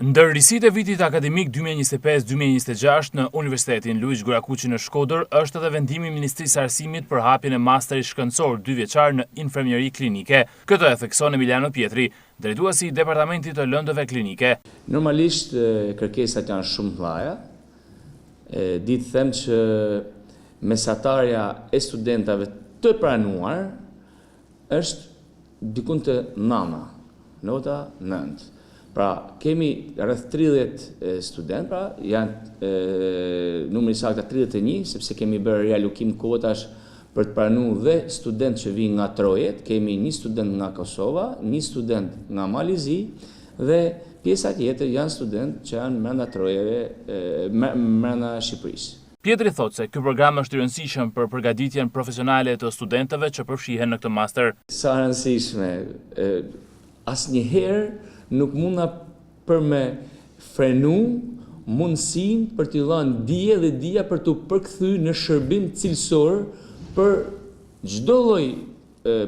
Ndër risitë e vitit akademik 2025-2026 në Universitetin Luiç Gurakuqi në Shkodër është edhe vendimi i Ministrisë së Arsimit për hapjen e masterit shkencor 2 vjeçar në infirmieri klinike. Këtë e thekson Emiliano Pietri, drejtuesi i Departamentit të Lëndëve Klinike. Normalisht kërkesat janë shumë të mëdha. Ditë them që mesatarja e studentave të pranuar është dikun të nëna, nota 9. Pra, kemi rreth 30 student, pra, janë numri saktë 31, sepse kemi bërë reallokim kotash për të pranuar dhe student që vinë nga Trojet, kemi një student nga Kosova, një student nga Malizi dhe pjesa tjetër janë student që janë brenda Trojeve, brenda Shqipërisë. Pietri thotë se ky program është i rëndësishëm për përgatitjen profesionale të studentëve që përfshihen në këtë master. Sa rëndësishme, asnjëherë nuk munda për me frenu mundësinë për t'i dhënë dije dhe dija për t'u përkthyer në shërbim cilësor për çdo lloj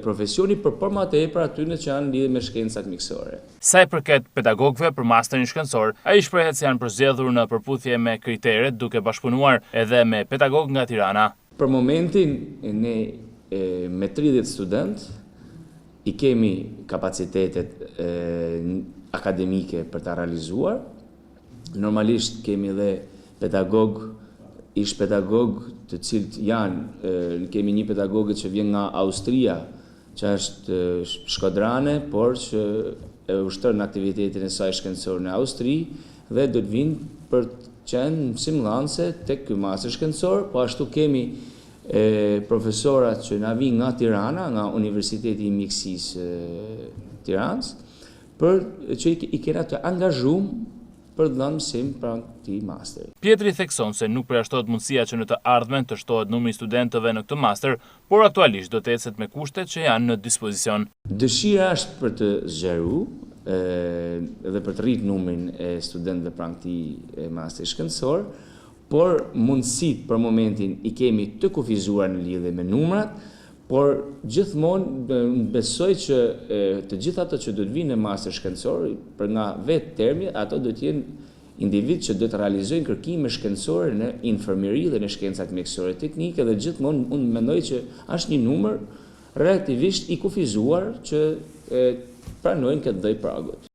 profesioni, për më tepër atyre që janë lidhur me shkencat mjekësore. Sa i përket pedagogëve për masterin shkencor, ai shprehet se janë përzgjedhur në përputhje me kriteret duke bashkëpunuar edhe me pedagogë nga Tirana. Për momentin ne me 30 student i kemi kapacitetet akademike për të realizuar. Normalisht kemi dhe ish pedagog të cilët janë, kemi një pedagogë që vjen nga Austria, që është shkodrane, por që e ushtron në aktivitetin e saj shkencor në Austri dhe do të vinë për të qenë mësimdhënëse tek ky master shkencor, po ashtu kemi profesorat që na vinë nga Tirana, nga Universiteti i Mjekësisë Tiranës, për që i kena të angazhuar për të dhënë mësim pranë këtij masteri. Pietri thekson se nuk përjashtohet mundësia që në të ardhmen të shtohet numri i studentëve në këtë master, por aktualisht do të ecet me kushtet që janë në dispozicion. Dëshira është për të zgjeruar dhe për të rritur numrin e studentëve pranë këtij masteri shkencor, por mundësitë për momentin i kemi të kufizuar në lidhje me numrat, por gjithmonë besoj që të gjithë ato që do të vinë në master shkencor, për nga vetë termi, ato do të jenë individ që do të realizojnë kërkime shkencore në infirmieri dhe në shkencat mjekësore teknike dhe gjithmonë unë mendoj që është një numër relativisht i kufizuar që pranojnë këtë lloj pragut.